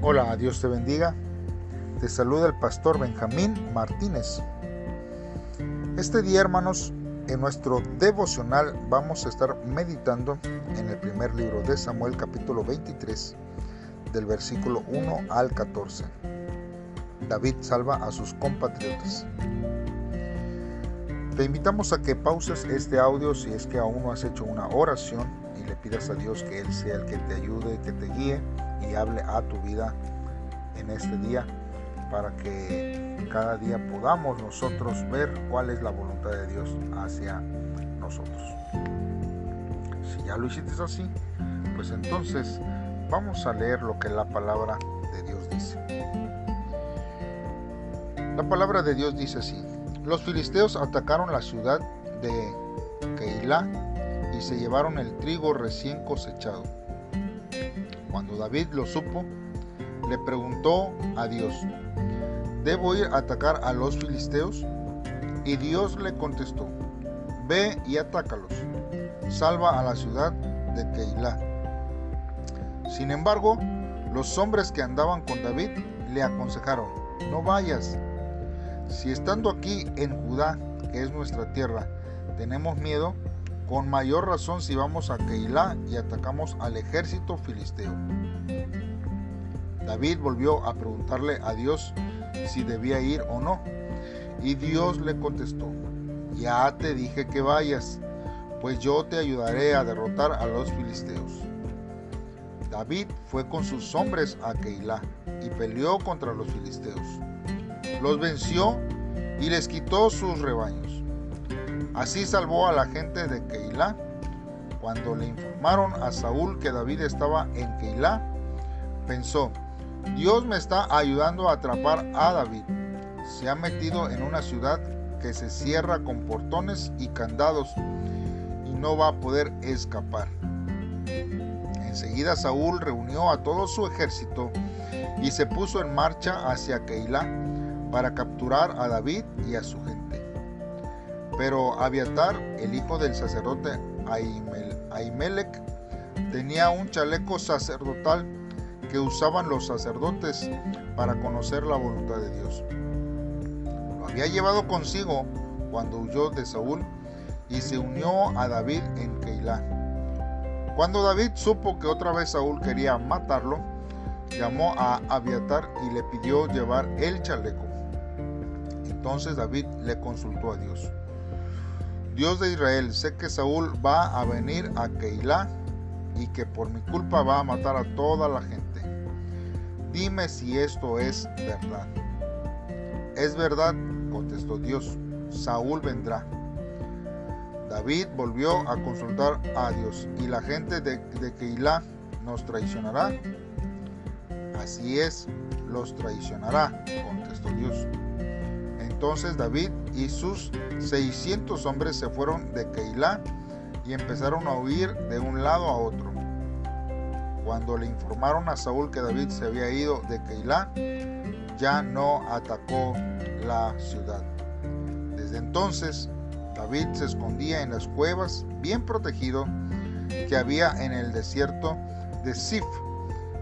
Hola, Dios te bendiga. Te saluda el pastor Benjamín Martínez. Este día, hermanos, en nuestro devocional vamos a estar meditando en el primer libro de Samuel, capítulo 23, del versículo 1 al 14. David salva a sus compatriotas. Te invitamos a que pauses este audio si es que aún no has hecho una oración y le pidas a Dios que Él sea el que te ayude, que te guíe y hable a tu vida en este día, para que cada día podamos nosotros ver cuál es la voluntad de Dios hacia nosotros. Si ya lo hiciste así, pues entonces vamos a leer lo que la palabra de Dios dice. La palabra de Dios dice así: los filisteos atacaron la ciudad de Keilah y se llevaron el trigo recién cosechado. Cuando David lo supo, le preguntó a Dios: ¿debo ir a atacar a los filisteos? Y Dios le contestó: ve y atácalos, salva a la ciudad de Keilah. Sin embargo, los hombres que andaban con David le aconsejaron: no vayas. Si estando aquí en Judá, que es nuestra tierra, tenemos miedo, con mayor razón si vamos a Keilah y atacamos al ejército filisteo. David volvió a preguntarle a Dios si debía ir o no, y Dios le contestó: ya te dije que vayas, pues yo te ayudaré a derrotar a los filisteos. David fue con sus hombres a Keilah y peleó contra los filisteos. Los venció y les quitó sus rebaños. Así salvó a la gente de Keilah. Cuando le informaron a Saúl que David estaba en Keilah, pensó: Dios me está ayudando a atrapar a David. Se ha metido en una ciudad que se cierra con portones y candados y no va a poder escapar. Enseguida Saúl reunió a todo su ejército y se puso en marcha hacia Keilah para capturar a David y a su gente. Pero Abiatar, el hijo del sacerdote Ahimelech, tenía un chaleco sacerdotal que usaban los sacerdotes para conocer la voluntad de Dios. Lo había llevado consigo cuando huyó de Saúl y se unió a David en Keilah. Cuando David supo que otra vez Saúl quería matarlo, llamó a Abiatar y le pidió llevar el chaleco. Entonces David le consultó a Dios: Dios de Israel, sé que Saúl va a venir a Keilah y que por mi culpa va a matar a toda la gente. Dime si esto es verdad. Es verdad, contestó Dios, Saúl vendrá. David volvió a consultar a Dios: ¿y la gente de Keilah nos traicionará? Así es, los traicionará, contestó Dios. Entonces David y sus 600 hombres se fueron de Keilah y empezaron a huir de un lado a otro. Cuando le informaron a Saúl que David se había ido de Keilah, ya no atacó la ciudad. Desde entonces, David se escondía en las cuevas bien protegido que había en el desierto de Zif,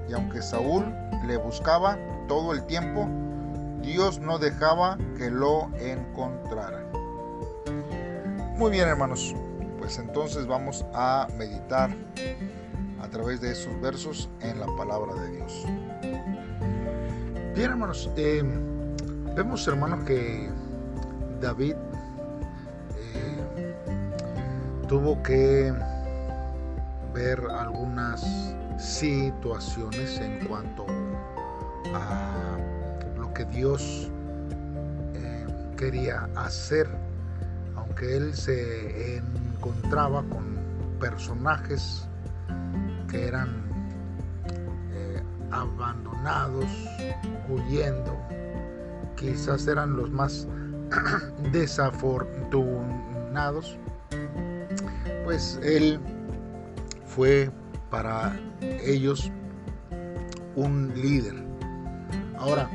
y aunque Saúl le buscaba todo el tiempo, Dios no dejaba que lo encontrara. Muy bien, hermanos, pues entonces vamos a meditar a través de esos versos en la palabra de Dios. Bien, hermanos, vemos, hermanos, que David tuvo que ver algunas situaciones en cuanto a lo que Dios quería hacer, aunque él se encontraba con personajes que eran abandonados, huyendo. Quizás eran los más desafortunados. Pues él fue para ellos un líder. Ahora,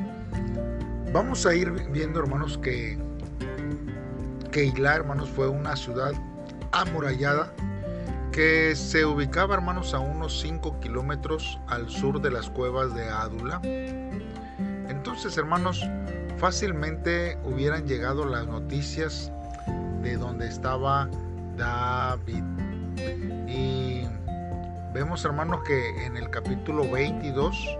vamos a ir viendo, hermanos, que Keilah, hermanos, fue una ciudad amurallada que se ubicaba, hermanos, a unos 5 kilómetros al sur de las cuevas de Adula. Entonces, hermanos, fácilmente hubieran llegado las noticias de donde estaba David. Y vemos, hermanos, que en el capítulo 22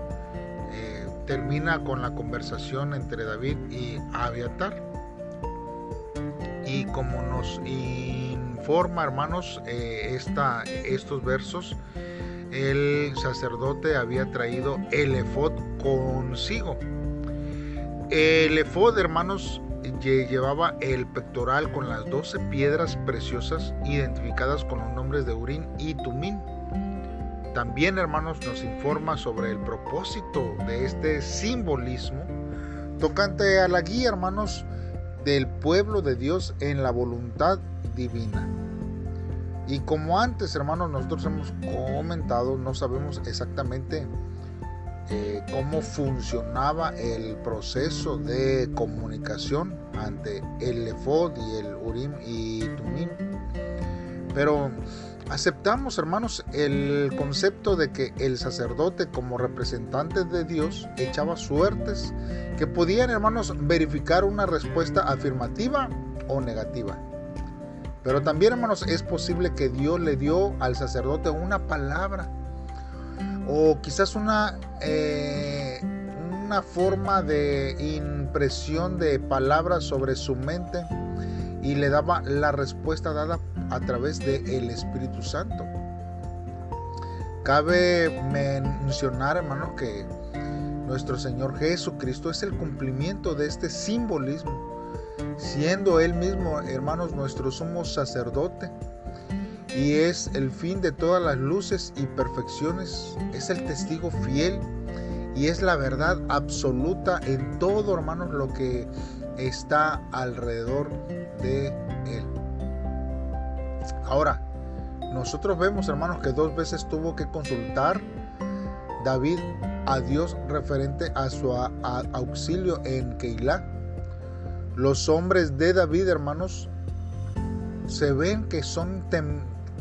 termina con la conversación entre David y Abiatar. Y como nos informa, hermanos, estos versos, el sacerdote había traído el efod consigo. El efod, hermanos, llevaba el pectoral con las 12 piedras preciosas identificadas con los nombres de Urim y Tumim. También, hermanos, nos informa sobre el propósito de este simbolismo tocante a la guía, hermanos, del pueblo de Dios en la voluntad divina. Y como antes, hermanos, nosotros hemos comentado, no sabemos exactamente cómo funcionaba el proceso de comunicación ante el efod y el Urim y Tumim, pero aceptamos, hermanos, el concepto de que el sacerdote, como representante de Dios, echaba suertes que podían, hermanos, verificar una respuesta afirmativa o negativa. Pero también, hermanos, es posible que Dios le dio al sacerdote una palabra o quizás una forma de impresión de palabras sobre su mente, y le daba la respuesta dada a través del Espíritu Santo. Cabe mencionar, hermanos, que nuestro Señor Jesucristo es el cumplimiento de este simbolismo, siendo Él mismo, hermanos, nuestro sumo sacerdote, y es el fin de todas las luces y perfecciones, es el testigo fiel y es la verdad absoluta en todo, hermanos, lo que está alrededor de Él. Ahora, nosotros vemos, hermanos, que 2 veces tuvo que consultar David a Dios referente a su auxilio en Keilah. Los hombres de David, hermanos, se ven que son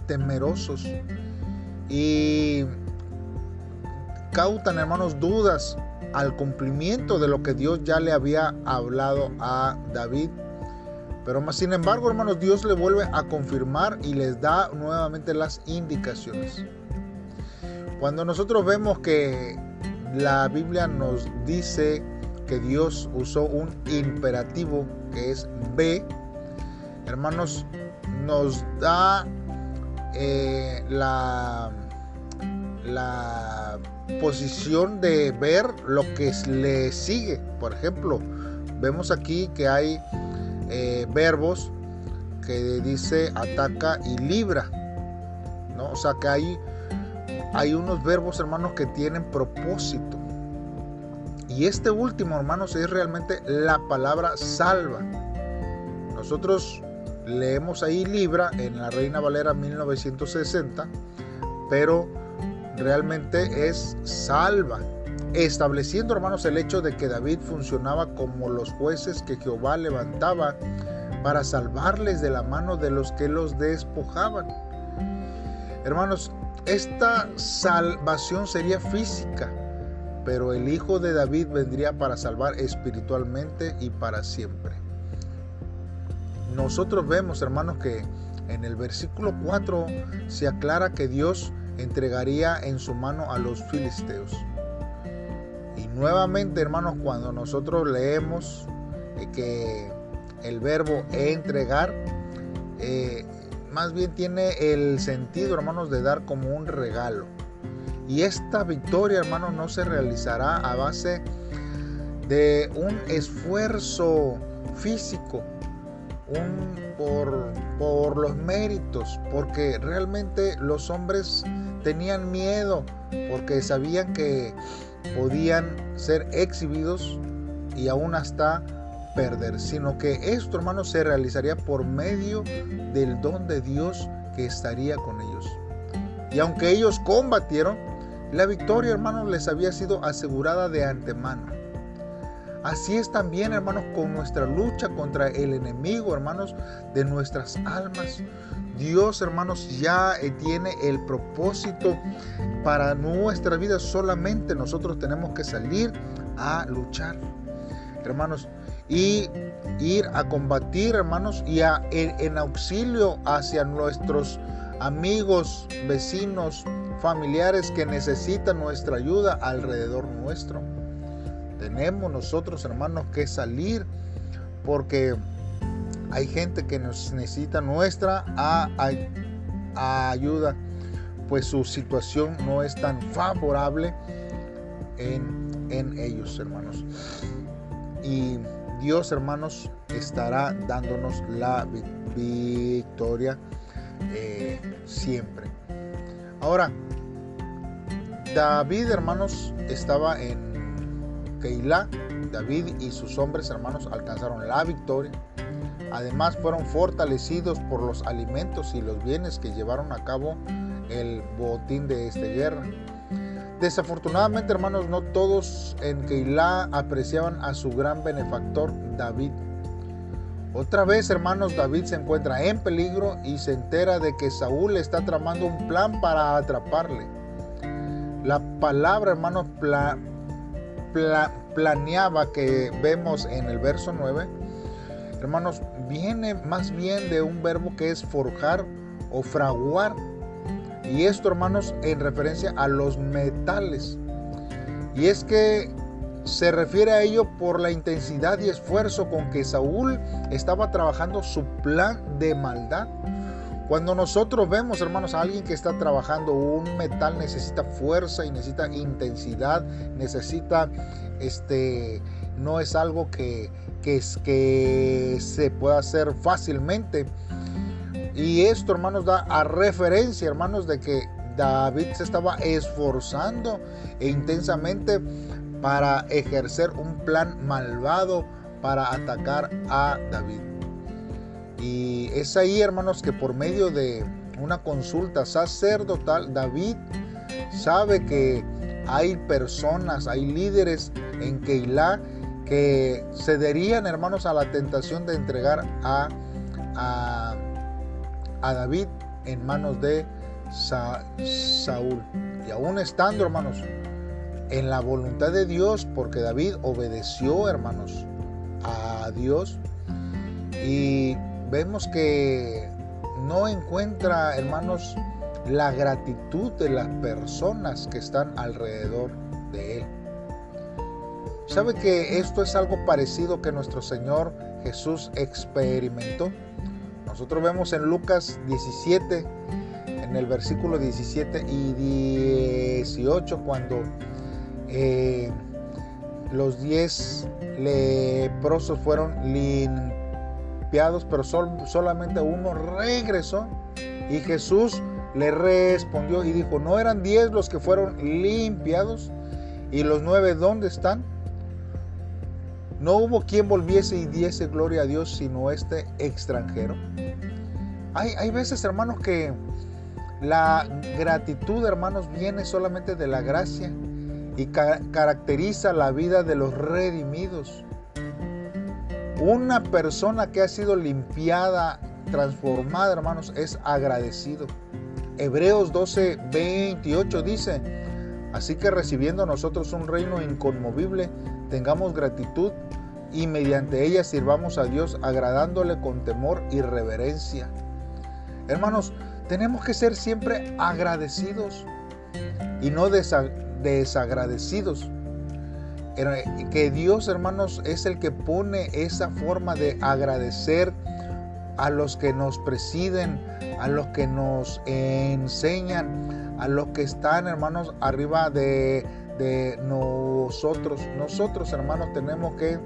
temerosos y cautan, hermanos, dudas al cumplimiento de lo que Dios ya le había hablado a David. Pero más sin embargo, hermanos, Dios le vuelve a confirmar y les da nuevamente las indicaciones. Cuando nosotros vemos que la Biblia nos dice que Dios usó un imperativo que es ve, hermanos, nos da la posición de ver lo que le sigue. Por ejemplo, vemos aquí que hay verbos que dice ataca y libra, ¿no? O sea que hay unos verbos, hermanos, que tienen propósito. Y este último, hermanos, es realmente la palabra salva. Nosotros leemos ahí libra en la Reina Valera 1960, pero realmente es salva, estableciendo, hermanos, el hecho de que David funcionaba como los jueces que Jehová levantaba para salvarles de la mano de los que los despojaban. Hermanos, esta salvación sería física, pero el Hijo de David vendría para salvar espiritualmente y para siempre. Nosotros vemos, hermanos, que en el versículo 4 se aclara que Dios entregaría en su mano a los filisteos. Y nuevamente, hermanos, cuando nosotros leemos que el verbo entregar más bien tiene el sentido, hermanos, de dar como un regalo. Y esta victoria, hermanos, no se realizará a base de un esfuerzo físico, por los méritos, porque realmente los hombres tenían miedo, porque sabían que podían ser exhibidos y aún hasta perder, sino que esto, hermanos, se realizaría por medio del don de Dios que estaría con ellos. Y aunque ellos combatieron, la victoria, hermanos, les había sido asegurada de antemano. Así es también, hermanos, con nuestra lucha contra el enemigo, hermanos, de nuestras almas. Dios, hermanos, ya tiene el propósito para nuestra vida. Solamente nosotros tenemos que salir a luchar, hermanos, y ir a combatir, hermanos, y en auxilio hacia nuestros amigos, vecinos, familiares que necesitan nuestra ayuda alrededor nuestro. Tenemos nosotros, hermanos, que salir, porque hay gente que nos necesita nuestra ayuda, pues su situación no es tan favorable en ellos, hermanos. Y Dios, hermanos, estará dándonos la victoria siempre. Ahora, David, hermanos, estaba en Keilá. David y sus hombres, hermanos, alcanzaron la victoria. Además, fueron fortalecidos por los alimentos y los bienes que llevaron a cabo el botín de esta guerra. Desafortunadamente, hermanos, no todos en Keilá apreciaban a su gran benefactor David. Otra vez, hermanos, David se encuentra en peligro y se entera de que Saúl está tramando un plan para atraparle. La palabra, hermanos, planeaba, que vemos en el verso 9, hermanos, viene más bien de un verbo que es forjar o fraguar. Y esto, hermanos, en referencia a los metales. Y es que se refiere a ello por la intensidad y esfuerzo con que Saúl estaba trabajando su plan de maldad. Cuando nosotros vemos, hermanos, a alguien que está trabajando un metal, necesita fuerza y necesita intensidad, necesita, no es algo que se pueda hacer fácilmente. Y esto, hermanos, da a referencia, hermanos, de que David se estaba esforzando intensamente para ejercer un plan malvado para atacar a David. Y es ahí, hermanos, que por medio de una consulta sacerdotal, David sabe que hay personas, hay líderes en Keilá que cederían, hermanos, a la tentación de entregar a David en manos de Saúl. Y aún estando, hermanos, en la voluntad de Dios, porque David obedeció, hermanos, a Dios, y vemos que no encuentra, hermanos, la gratitud de las personas que están alrededor de él. ¿Sabe que esto es algo parecido que nuestro Señor Jesús experimentó? Nosotros vemos en Lucas 17, en el versículo 17 y 18, cuando los 10 leprosos fueron limpiados, pero solamente uno regresó. Y Jesús le respondió y dijo: ¿no eran 10 los que fueron limpiados? ¿Y los 9 dónde están? No hubo quien volviese y diese gloria a Dios sino este extranjero. Hay veces, hermanos, que la gratitud, hermanos, viene solamente de la gracia y caracteriza la vida de los redimidos. Una persona que ha sido limpiada, transformada, hermanos, es agradecido. Hebreos 12:28 dice: así que recibiendo nosotros un reino inconmovible, tengamos gratitud y mediante ella sirvamos a Dios agradándole con temor y reverencia. Hermanos, tenemos que ser siempre agradecidos y no desagradecidos. Que Dios, hermanos, es el que pone esa forma de agradecer a los que nos presiden, a los que nos enseñan, a los que están, hermanos, arriba de nosotros. Nosotros, hermanos, tenemos que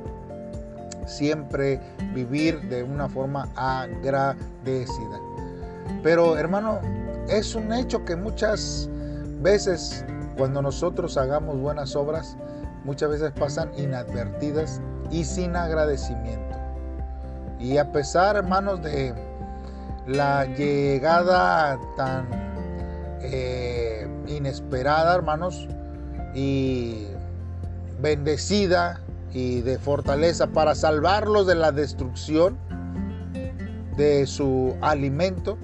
siempre vivir de una forma agradecida. Pero, hermano, es un hecho que muchas veces cuando nosotros hagamos buenas obras, muchas veces pasan inadvertidas y sin agradecimiento. Y a pesar, hermanos, de la llegada tan inesperada, hermanos, y bendecida y de fortaleza para salvarlos de la destrucción de su alimento,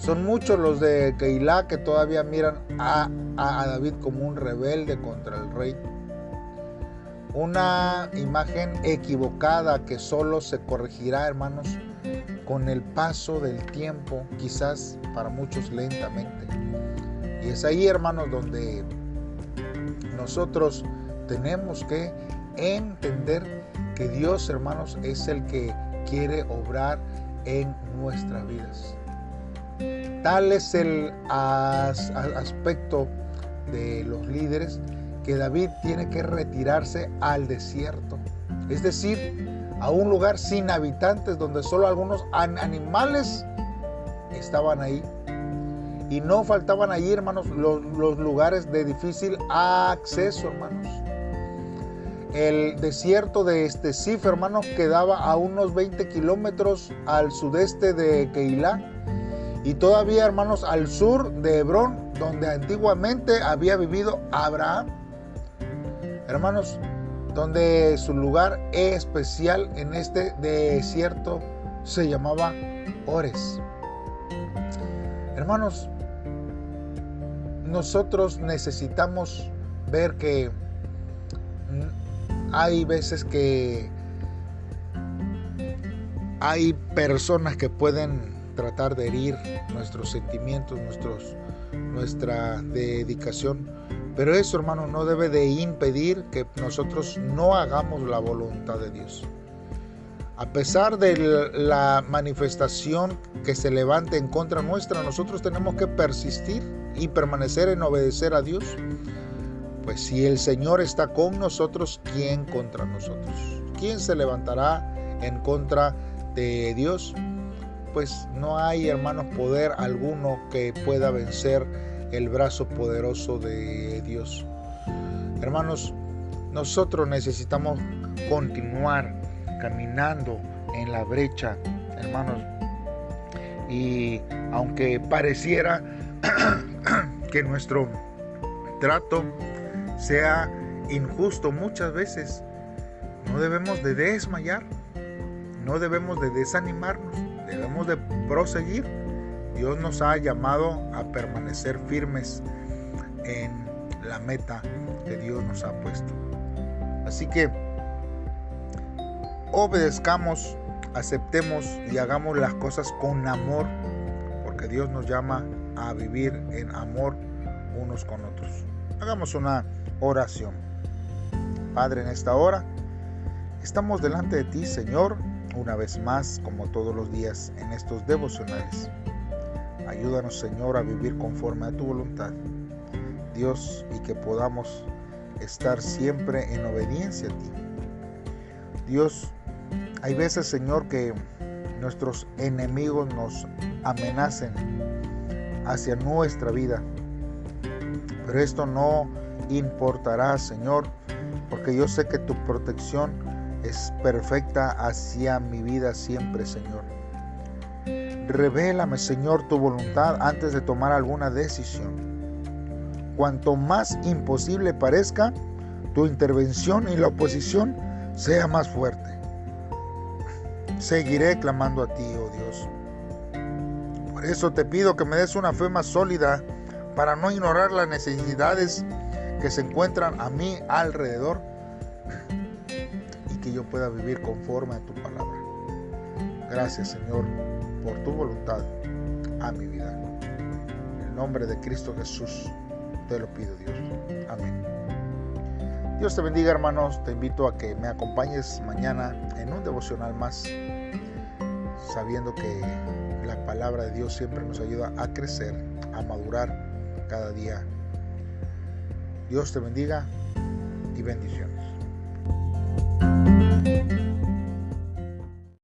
Son muchos los de Keilah que todavía miran a David como un rebelde contra el rey. Una imagen equivocada que solo se corregirá, hermanos, con el paso del tiempo, quizás para muchos lentamente. Y es ahí, hermanos, donde nosotros tenemos que entender que Dios, hermanos, es el que quiere obrar en nuestras vidas. Tal es el aspecto de los líderes que David tiene que retirarse al desierto, es decir, a un lugar sin habitantes donde solo algunos animales estaban ahí. Y no faltaban allí, hermanos, los lugares de difícil acceso, hermanos. El desierto de Sif, hermanos, quedaba a unos 20 kilómetros al sudeste de Keilah y todavía, hermanos, al sur de Hebrón, donde antiguamente había vivido Abraham. Hermanos, donde su lugar especial en este desierto se llamaba Ores. Hermanos, nosotros necesitamos ver que hay veces que hay personas que pueden tratar de herir nuestros sentimientos, nuestra dedicación, pero eso, hermano, no debe de impedir que nosotros no hagamos la voluntad de Dios. A pesar de la manifestación que se levante en contra nuestra, nosotros tenemos que persistir y permanecer en obedecer a Dios. Pues si el Señor está con nosotros, ¿quién contra nosotros? ¿Quién se levantará en contra de Dios? Pues no hay, hermanos, poder alguno que pueda vencer el brazo poderoso de Dios. Hermanos, nosotros necesitamos continuar caminando en la brecha, hermanos, y aunque pareciera que nuestro trato sea injusto muchas veces, no debemos de desmayar, no debemos de desanimarnos, debemos de proseguir. Dios nos ha llamado a permanecer firmes en la meta que Dios nos ha puesto. Así que obedezcamos, aceptemos y hagamos las cosas con amor, porque Dios nos llama a vivir en amor unos con otros. Hagamos una oración. Padre, en esta hora estamos delante de ti, Señor, una vez más, como todos los días en estos devocionales. Ayúdanos, Señor, a vivir conforme a tu voluntad, Dios, y que podamos estar siempre en obediencia a ti. Dios, hay veces, Señor, que nuestros enemigos nos amenacen hacia nuestra vida, pero esto no importará, Señor, porque yo sé que tu protección es perfecta hacia mi vida siempre, Señor. Revélame, Señor, tu voluntad antes de tomar alguna decisión. Cuanto más imposible parezca, tu intervención y la oposición sea más fuerte. Seguiré clamando a ti, oh Dios. Por eso te pido que me des una fe más sólida para no ignorar las necesidades que se encuentran a mi alrededor y que yo pueda vivir conforme a tu palabra. Gracias, Señor, por tu voluntad a mi vida. En el nombre de Cristo Jesús te lo pido, Dios. Amén. Dios te bendiga, hermanos. Te invito a que me acompañes mañana en un devocional más, sabiendo que la palabra de Dios siempre nos ayuda a crecer, a madurar cada día. Dios te bendiga y bendiciones.